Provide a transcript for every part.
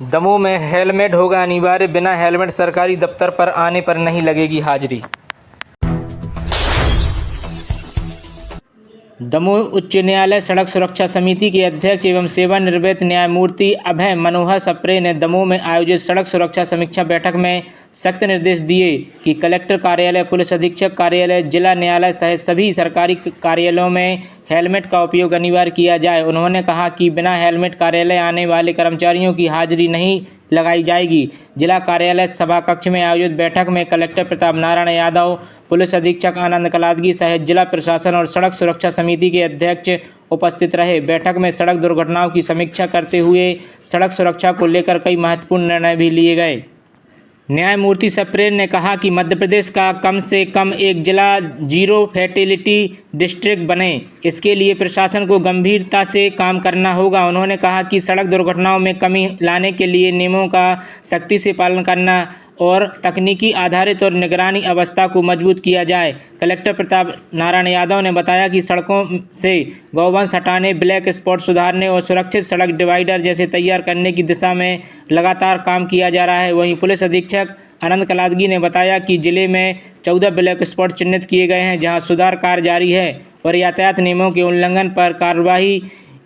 दमोह में हेलमेट होगा अनिवार्य, बिना हेलमेट सरकारी दफ्तर पर आने पर नहीं लगेगी हाजिरी। दमोह उच्च न्यायालय सड़क सुरक्षा समिति के अध्यक्ष एवं सेवानिवृत्त न्यायमूर्ति अभय मनोहर सप्रे ने दमोह में आयोजित सड़क सुरक्षा समीक्षा बैठक में सख्त निर्देश दिए कि कलेक्टर कार्यालय, पुलिस अधीक्षक कार्यालय, जिला न्यायालय सहित सभी सरकारी कार्यालयों में हेलमेट का उपयोग अनिवार्य किया जाए। उन्होंने कहा कि बिना हेलमेट कार्यालय आने वाले कर्मचारियों की हाजिरी नहीं लगाई जाएगी। जिला कार्यालय सभाकक्ष में आयोजित बैठक में कलेक्टर प्रताप नारायण यादव, पुलिस अधीक्षक आनंद कलादगी सहित जिला प्रशासन और सड़क सुरक्षा समिति के अध्यक्ष उपस्थित रहे। बैठक में सड़क दुर्घटनाओं की समीक्षा करते हुए सड़क सुरक्षा को लेकर कई महत्वपूर्ण निर्णय भी लिए गए। न्यायमूर्ति सप्रे ने कहा कि मध्य प्रदेश का कम से कम एक जिला जीरो फैटेलिटी डिस्ट्रिक्ट बने, इसके लिए प्रशासन को गंभीरता से काम करना होगा। उन्होंने कहा कि सड़क दुर्घटनाओं में कमी लाने के लिए नियमों का सख्ती से पालन करना और तकनीकी आधारित और निगरानी अवस्था को मजबूत किया जाए। कलेक्टर प्रताप नारायण यादव ने बताया कि सड़कों से गौवंश हटाने, ब्लैक स्पॉट सुधारने और सुरक्षित सड़क डिवाइडर जैसे तैयार करने की दिशा में लगातार काम किया जा रहा है। वहीं पुलिस अधीक्षक आनंद कलादगी ने बताया कि जिले में 14 ब्लैक स्पॉट चिन्हित किए गए हैं, जहां सुधार कार्य जारी है और यातायात नियमों के उल्लंघन पर कार्रवाई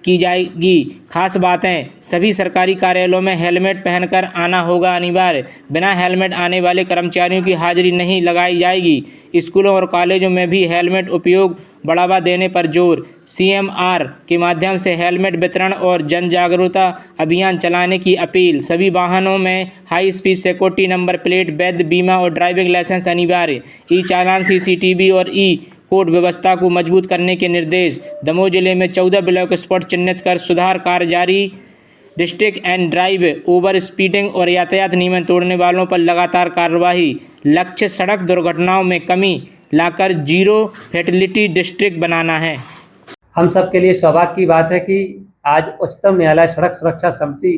की जाएगी। खास बातें, सभी सरकारी कार्यालयों में हेलमेट पहनकर आना होगा अनिवार्य, बिना हेलमेट आने वाले कर्मचारियों की हाजिरी नहीं लगाई जाएगी। स्कूलों और कॉलेजों में भी हेलमेट उपयोग बढ़ावा देने पर जोर, CMR के माध्यम से हेलमेट वितरण और जन जागरूकता अभियान चलाने की अपील। सभी वाहनों में high speed security number plate, वैध बीमा और ड्राइविंग लाइसेंस अनिवार्य। ई-चालान, CCTV और कोड व्यवस्था को मजबूत करने के निर्देश। दमोह जिले में 14 ब्लैक स्पॉट चिन्हित कर सुधार कार्य जारी। District and drive, over speeding और यातायात नियम तोड़ने वालों पर लगातार कार्रवाई। लक्ष्य सड़क दुर्घटनाओं में कमी लाकर जीरो फैटेलिटी डिस्ट्रिक्ट बनाना है। हम सब के लिए सौभाग्य की बात है कि आज उच्चतम न्यायालय सड़क सुरक्षा समिति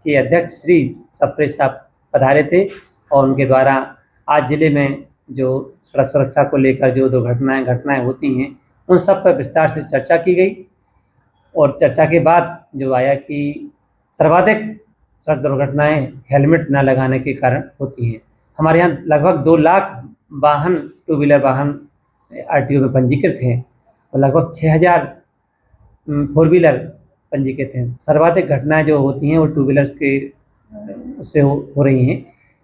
के अध्यक्ष श्री सप्रे साहब पधारे थे और उनके द्वारा आज जिले में जो सड़क सुरक्षा को लेकर जो घटनाएं होती हैं उन सब पर विस्तार से चर्चा की गई। और चर्चा के बाद जो आया कि सर्वाधिक सड़क दुर्घटनाएं हेलमेट न लगाने के कारण होती हैं। हमारे यहाँ लगभग 2 लाख वाहन, टू व्हीलर वाहन RTO में पंजीकृत हैं और लगभग 6000 फोर व्हीलर पंजीकृत हैं। सर्वाधिक घटनाएं जो होती हैं वो टू व्हीलर्स के उससे हो रही हैं,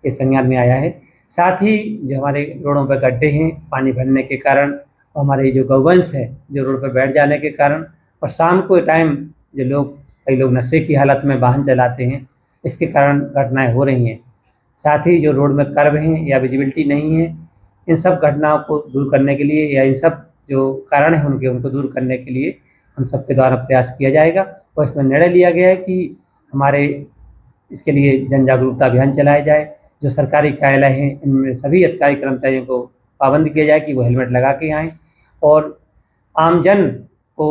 ये संज्ञान में आया है। साथ ही जो हमारे रोडों पर गड्ढे हैं पानी भरने के कारण, और हमारे जो गौवंश है जो रोड पर बैठ जाने के कारण, और शाम को टाइम जो कई लोग नशे की हालत में वाहन चलाते हैं, इसके कारण घटनाएं हो रही हैं। साथ ही जो रोड में कर्व हैं या विजिबिलिटी नहीं है, इन सब घटनाओं को दूर करने के लिए या इन सब जो कारण हैं उनको दूर करने के लिए हम सबके द्वारा प्रयास किया जाएगा। और इसमें निर्णय लिया गया है कि हमारे इसके लिए जन जागरूकता अभियान चलाया जाए। जो सरकारी कार्यालय हैं इनमें सभी अधिकारी कर्मचारियों को पाबंद किया जाए कि वो हेलमेट लगा के आएँ और आमजन को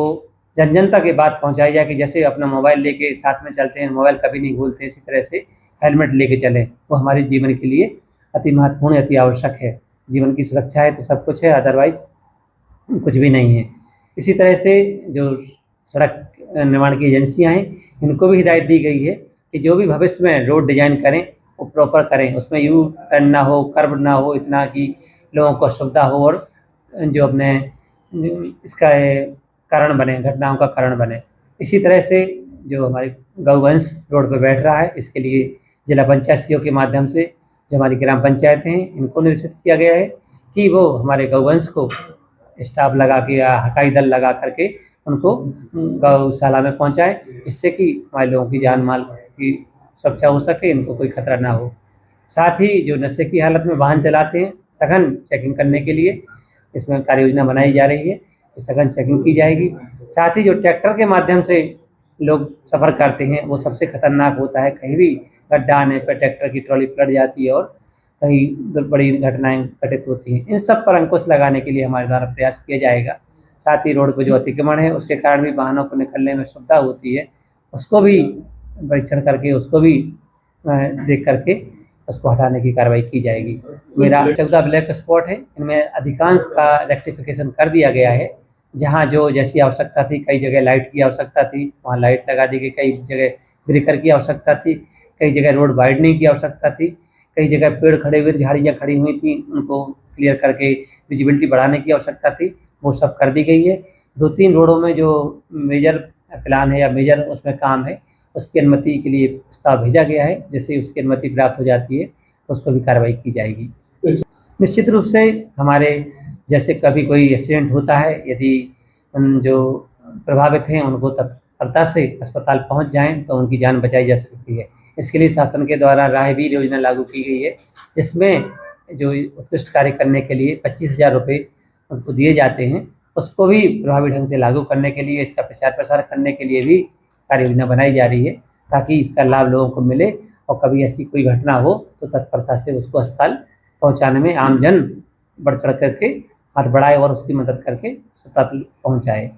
जन तक ये बात पहुंचाई जाए कि जैसे अपना मोबाइल लेके साथ में चलते हैं, मोबाइल कभी नहीं भूलते, इसी तरह से हेलमेट लेके चलें। वो हमारे जीवन के लिए अति महत्वपूर्ण, अति आवश्यक है। जीवन की सुरक्षा है तो सब कुछ है, अदरवाइज कुछ भी नहीं है। इसी तरह से जो सड़क निर्माण की एजेंसियाँ हैं इनको भी हिदायत दी गई है कि जो भी भविष्य में रोड डिजाइन करें वो प्रॉपर करें, उसमें यू टर्न ना हो, कर्व ना हो, इतना कि लोगों को सुविधा हो और जो अपने इसका कारण बने, घटनाओं का कारण बने। इसी तरह से जो हमारे गौवंश रोड पर बैठ रहा है, इसके लिए जिला पंचायत CO के माध्यम से जो हमारी ग्राम पंचायतें हैं इनको निर्देशित किया गया है कि वो हमारे गौवंश को स्टाफ लगा के या हकाई दल लगा करके उनको गौशाला में पहुँचाएँ, जिससे कि हमारे लोगों की जान माल की सुरक्षा हो सके, इनको कोई खतरा ना हो। साथ ही जो नशे की हालत में वाहन चलाते हैं, सघन चेकिंग करने के लिए इसमें कार्य योजना बनाई जा रही है कि सघन चेकिंग की जाएगी। साथ ही जो ट्रैक्टर के माध्यम से लोग सफ़र करते हैं वो सबसे खतरनाक होता है। कहीं भी गड्ढा आने पर ट्रैक्टर की ट्रॉली पलट जाती है और कहीं बड़ी घटनाएं घटित होती हैं। इन सब पर अंकुश लगाने के लिए हमारे द्वारा प्रयास किया जाएगा। साथ ही रोड पर जो अतिक्रमण है उसके कारण भी वाहनों को निकलने में सुविधा होती है, उसको भी परीक्षण करके उसको भी देख करके उसको हटाने की कार्रवाई की जाएगी। मेरा 14 ब्लैक स्पॉट है, इनमें अधिकांश का रेक्टिफिकेशन कर दिया गया है। जहाँ जो जैसी आवश्यकता थी, कई जगह लाइट की आवश्यकता थी वहाँ लाइट लगा दी गई, कई जगह ब्रेकर की आवश्यकता थी, कई जगह रोड वाइडनिंग की आवश्यकता थी, कई जगह पेड़ खड़े हुए, झाड़ियाँ खड़ी हुई थी, उनको क्लियर करके विजिबिलिटी बढ़ाने की आवश्यकता थी, वो सब कर दी गई है। 2-3 रोडों में जो मेजर प्लान है या मेजर उसमें काम है, उसकी अनुमति के लिए प्रस्ताव भेजा गया है। जैसे उसकी अनुमति प्राप्त हो जाती है तो उस पर भी कार्रवाई की जाएगी। निश्चित रूप से हमारे जैसे कभी कोई एक्सीडेंट होता है, यदि जो प्रभावित हैं उनको तत्परता से अस्पताल पहुंच जाएं तो उनकी जान बचाई जा सकती है। इसके लिए शासन के द्वारा राहगीर योजना लागू की गई है, जिसमें जो उत्कृष्ट कार्य करने के लिए 25,000 रुपये उनको दिए जाते हैं। उसको भी प्रभावी ढंग से लागू करने के लिए, इसका प्रचार प्रसार करने के लिए भी कार्य योजना बनाई जा रही है, ताकि इसका लाभ लोगों को मिले और कभी ऐसी कोई घटना हो तो तत्परता से उसको अस्पताल पहुंचाने में आम जन बढ़ चढ़ करके हाथ बढ़ाए और उसकी मदद करके अस्पताल पहुंचाए।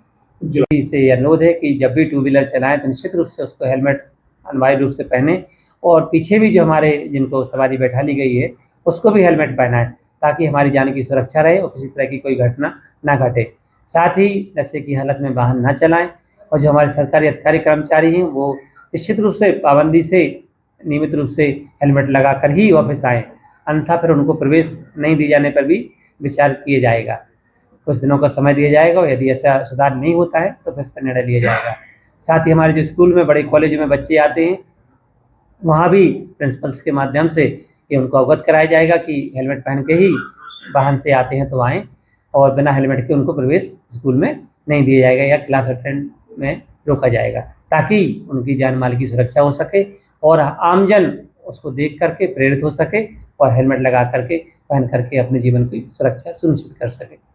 इससे यह अनुरोध है कि जब भी टू व्हीलर चलाएं तो निश्चित रूप से उसको हेलमेट अनिवार्य रूप से पहने और पीछे भी जो हमारे जिनको सवारी बैठा ली गई है उसको भी हेलमेट पहनाएं, ताकि हमारी जान की सुरक्षा रहे और किसी तरह की कोई घटना ना घटे। साथ ही नशे की हालत में वाहन ना चलाएं और जो हमारे सरकारी अधिकारी कर्मचारी हैं वो निश्चित रूप से पाबंदी से नियमित रूप से हेलमेट लगाकर ही ऑफिस आएँ, अन्यथा फिर उनको प्रवेश नहीं दिए जाने पर भी विचार किया जाएगा। कुछ दिनों का समय दिया जाएगा और यदि ऐसा सुधार नहीं होता है तो फिर इस पर निर्णय लिया जाएगा। साथ ही हमारे जो स्कूल में, बड़े कॉलेज में बच्चे आते हैं, वहाँ भी प्रिंसिपल्स के माध्यम से ये उनको अवगत कराया जाएगा कि हेलमेट पहन के ही वाहन से आते हैं तो आएँ, और बिना हेलमेट के उनको प्रवेश स्कूल में नहीं दिया जाएगा या क्लास अटेंड में रोका जाएगा, ताकि उनकी जान माल की सुरक्षा हो सके और आमजन उसको देख करके प्रेरित हो सके और हेलमेट लगा करके, पहन करके अपने जीवन की सुरक्षा सुनिश्चित कर सके।